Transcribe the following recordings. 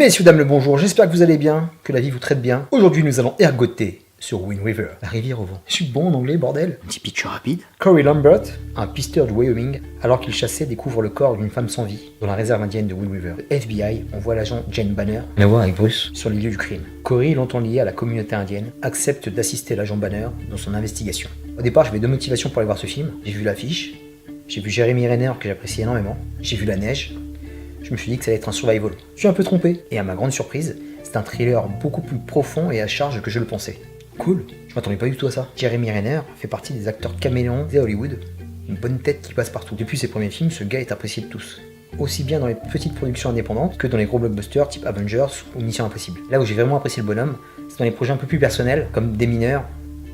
Messieurs, dames, le bonjour, j'espère que vous allez bien, que la vie vous traite bien. Aujourd'hui, nous allons ergoter sur Wind River, la rivière au vent. Je suis bon en anglais, bordel. Un petit pitch rapide. Corey Lambert, un pisteur du Wyoming, alors qu'il chassait, découvre le corps d'une femme sans vie dans la réserve indienne de Wind River. Le FBI envoie l'agent Jane Banner, à voir avec Bruce, sur les lieux du crime. Corey, longtemps lié à la communauté indienne, accepte d'assister l'agent Banner dans son investigation. Au départ, j'avais deux motivations pour aller voir ce film. J'ai vu l'affiche, j'ai vu Jeremy Renner que j'apprécie énormément, j'ai vu la neige. Je me suis dit que ça allait être un survival. Je suis un peu trompé, et à ma grande surprise, c'est un thriller beaucoup plus profond et à charge que je le pensais. Cool, je m'attendais pas du tout à ça. Jeremy Renner fait partie des acteurs caméléons de Hollywood, une bonne tête qui passe partout. Depuis ses premiers films, ce gars est apprécié de tous. Aussi bien dans les petites productions indépendantes que dans les gros blockbusters type Avengers ou Mission Impossible. Là où j'ai vraiment apprécié le bonhomme, c'est dans les projets un peu plus personnels, comme Des Mineurs,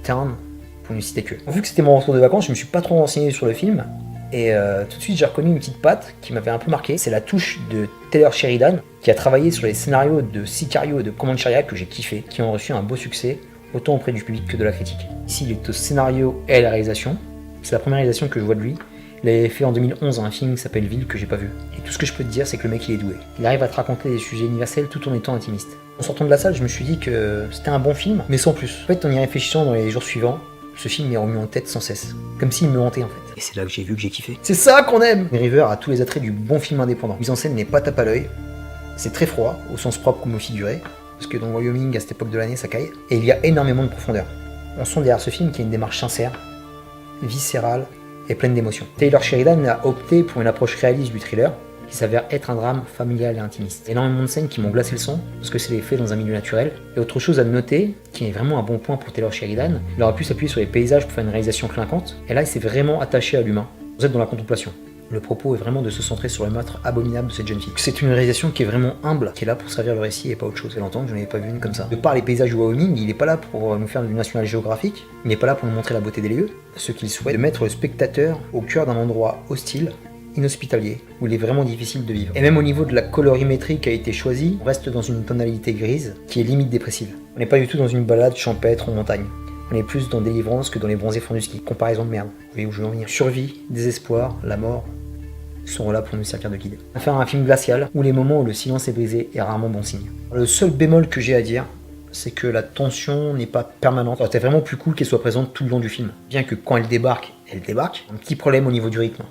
Town, pour ne citer que. Vu que c'était mon retour de vacances, je me suis pas trop renseigné sur le film, et tout de suite j'ai reconnu une petite patte qui m'avait un peu marqué, c'est la touche de Taylor Sheridan qui a travaillé sur les scénarios de Sicario et de Comancheria que j'ai kiffé, qui ont reçu un beau succès autant auprès du public que de la critique. Ici il est au scénario et à la réalisation, c'est la première réalisation que je vois de lui. Il avait fait en 2011 un film qui s'appelle Ville que j'ai pas vu. Et tout ce que je peux te dire c'est que le mec il est doué. Il arrive à te raconter des sujets universels tout en étant intimiste. En sortant de la salle je me suis dit que c'était un bon film mais sans plus. En fait en y réfléchissant dans les jours suivants, ce film m'est remis en tête sans cesse. Comme s'il me hantait en fait. Et c'est là que j'ai vu que j'ai kiffé. C'est ça qu'on aime! River a tous les attraits du bon film indépendant. Mise en scène n'est pas tape à l'œil. C'est très froid, au sens propre comme au figuré. Parce que dans le Wyoming, à cette époque de l'année, ça caille. Et il y a énormément de profondeur. On sent derrière ce film qu'il y a une démarche sincère, viscérale et pleine d'émotions. Taylor Sheridan a opté pour une approche réaliste du thriller, qui s'avère être un drame familial et intimiste. Énormément de scènes qui m'ont glacé le sang, parce que c'est fait dans un milieu naturel. Et autre chose à noter, qui est vraiment un bon point pour Taylor Sheridan, il aurait pu s'appuyer sur les paysages pour faire une réalisation clinquante, et là il s'est vraiment attaché à l'humain. Vous êtes dans la contemplation. Le propos est vraiment de se centrer sur le meurtre abominable de cette jeune fille. C'est une réalisation qui est vraiment humble, qui est là pour servir le récit et pas autre chose. Ça fait longtemps que je n'en avais pas vu une comme ça. De par les paysages du Wyoming, il n'est pas là pour nous faire du National Geographic, il n'est pas là pour nous montrer la beauté des lieux. Ce qu'il souhaite, de mettre le spectateur au cœur d'un endroit hostile, inhospitalier, où il est vraiment difficile de vivre. Et même au niveau de la colorimétrie qui a été choisie, on reste dans une tonalité grise qui est limite dépressive. On n'est pas du tout dans une balade champêtre en montagne. On est plus dans Délivrance que dans les bronzés fonds du ski. Comparaison de merde. Vous voyez où je veux en venir. Survie, désespoir, la mort sont là pour nous servir de guide. On va faire un film glacial où les moments où le silence est brisé est rarement bon signe. Le seul bémol que j'ai à dire, c'est que la tension n'est pas permanente. C'est vraiment plus cool qu'elle soit présente tout le long du film. Bien que quand elle débarque. Un petit problème au niveau du rythme.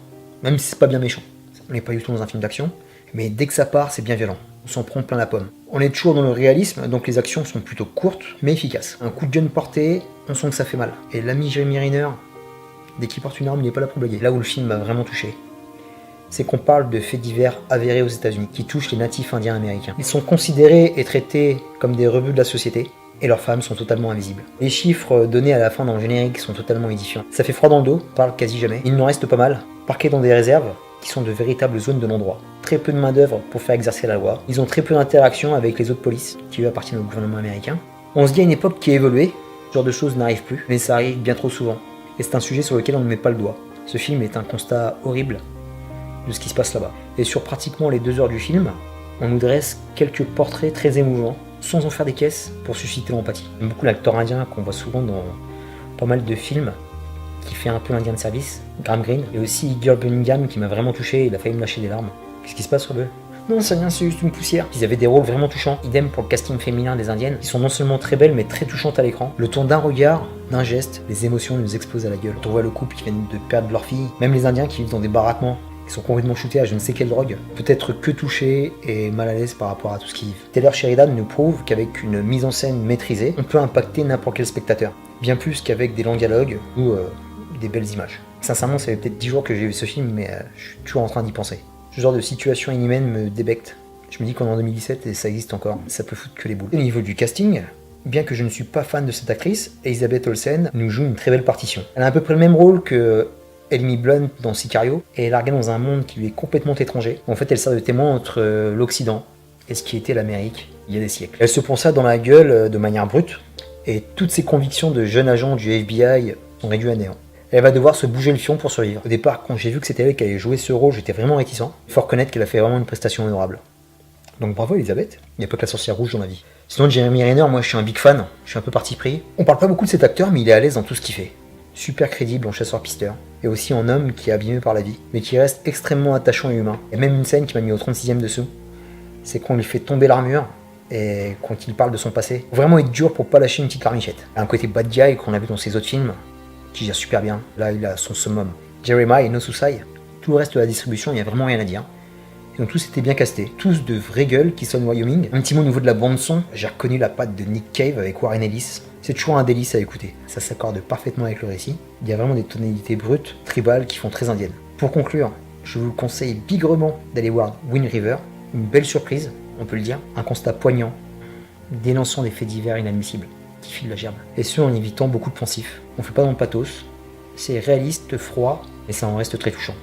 Même si c'est pas bien méchant. On n'est pas du tout dans un film d'action, mais dès que ça part, c'est bien violent. On s'en prend plein la pomme. On est toujours dans le réalisme, donc les actions sont plutôt courtes, mais efficaces. Un coup de gun porté, on sent que ça fait mal. Et l'ami Jeremy Renner, dès qu'il porte une arme, il n'est pas là pour blaguer. Là où le film m'a vraiment touché, c'est qu'on parle de faits divers avérés aux États-Unis, qui touchent les natifs indiens américains. Ils sont considérés et traités comme des rebuts de la société, et leurs femmes sont totalement invisibles. Les chiffres donnés à la fin dans le générique sont totalement édifiants. Ça fait froid dans le dos, on parle quasi jamais. Il n'en reste pas mal, parqués dans des réserves, qui sont de véritables zones de non-droit. Très peu de main d'œuvre pour faire exercer la loi. Ils ont très peu d'interaction avec les autres polices, qui eux appartiennent au gouvernement américain. On se dit à une époque qui a évolué, ce genre de choses n'arrive plus, mais ça arrive bien trop souvent. Et c'est un sujet sur lequel on ne met pas le doigt. Ce film est un constat horrible de ce qui se passe là-bas. Et sur pratiquement les 2 heures du film, on nous dresse quelques portraits très émouvants, sans en faire des caisses, pour susciter l'empathie. J'aime beaucoup l'acteur indien qu'on voit souvent dans pas mal de films, qui fait un peu l'indien de service, Graham Greene, et aussi Girl Bunningham qui m'a vraiment touché, il a failli me lâcher des larmes. Qu'est-ce qui se passe, Rebeu? Non, c'est rien, c'est juste une poussière. Ils avaient des rôles vraiment touchants. Idem pour le casting féminin des indiennes, qui sont non seulement très belles, mais très touchantes à l'écran. Le ton d'un regard, d'un geste, les émotions nous explosent à la gueule. Quand on voit le couple qui vient de perdre leur fille, même les indiens qui vivent dans des baraquements, qui sont complètement shootés à je ne sais quelle drogue, peut-être que touchés et mal à l'aise par rapport à tout ce qu'ils vivent. Taylor Sheridan nous prouve qu'avec une mise en scène maîtrisée, on peut impacter n'importe quel spectateur. Bien plus qu'avec des longs dialogues ou des belles images. Sincèrement, ça fait peut-être 10 jours que j'ai vu ce film, mais je suis toujours en train d'y penser. Ce genre de situation inhumaine me débecte. Je me dis qu'on est en 2017 et ça existe encore. Ça peut foutre que les boules. Au niveau du casting, bien que je ne suis pas fan de cette actrice, Elizabeth Olsen nous joue une très belle partition. Elle a à peu près le même rôle que Emily Blunt dans Sicario, et elle est larguée dans un monde qui lui est complètement étranger. En fait, elle sert de témoin entre l'Occident et ce qui était l'Amérique il y a des siècles. Elle se prend ça dans la gueule de manière brute, et toutes ses convictions de jeune agent du FBI sont réduites à néant. Elle va devoir se bouger le fion pour survivre. Au départ, quand j'ai vu que c'était elle qui allait jouer ce rôle, j'étais vraiment réticent. Il faut reconnaître qu'elle a fait vraiment une prestation honorable. Donc bravo Elisabeth, il n'y a pas que la sorcière rouge dans la vie. Sinon Jeremy Renner, moi je suis un big fan, je suis un peu parti pris. On parle pas beaucoup de cet acteur, mais il est à l'aise dans tout ce qu'il fait. Super crédible en chasseur-pisteur, et aussi en homme qui est abîmé par la vie, mais qui reste extrêmement attachant et humain. Il y a même une scène qui m'a mis au 36e dessous. c'est qu'on lui fait tomber l'armure et quand il parle de son passé. Faut vraiment être dur pour pas lâcher une petite larmichette. Un côté bad guy qu'on a vu dans ses autres films, qui gère super bien. Là, il a son summum. Jeremiah et No Suicide, tout le reste de la distribution, il n'y a vraiment rien à dire. Et donc tous étaient bien castés, tous de vraies gueules qui sonnent Wyoming. Un petit mot au niveau de la bande son, j'ai reconnu la patte de Nick Cave avec Warren Ellis. C'est toujours un délice à écouter, ça s'accorde parfaitement avec le récit. Il y a vraiment des tonalités brutes, tribales, qui font très indiennes. Pour conclure, je vous conseille bigrement d'aller voir Wind River, une belle surprise, on peut le dire, un constat poignant, dénonçant des faits divers inadmissibles, qui filent la gerbe. Et ce en évitant beaucoup de pensifs. On fait pas dans le pathos, c'est réaliste, froid, mais ça en reste très touchant.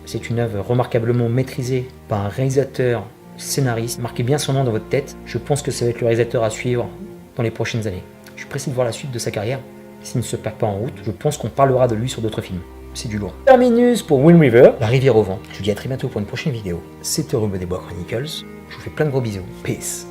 C'est une œuvre remarquablement maîtrisée par un réalisateur, scénariste. Marquez bien son nom dans votre tête, je pense que ça va être le réalisateur à suivre dans les prochaines années. Je suis pressé de voir la suite de sa carrière. S'il ne se perd pas en route, je pense qu'on parlera de lui sur d'autres films. C'est du lourd. Terminus pour Wind River, La Rivière au Vent. Je vous dis à très bientôt pour une prochaine vidéo. C'était Ruben des Bois Chronicles. Je vous fais plein de gros bisous. Peace.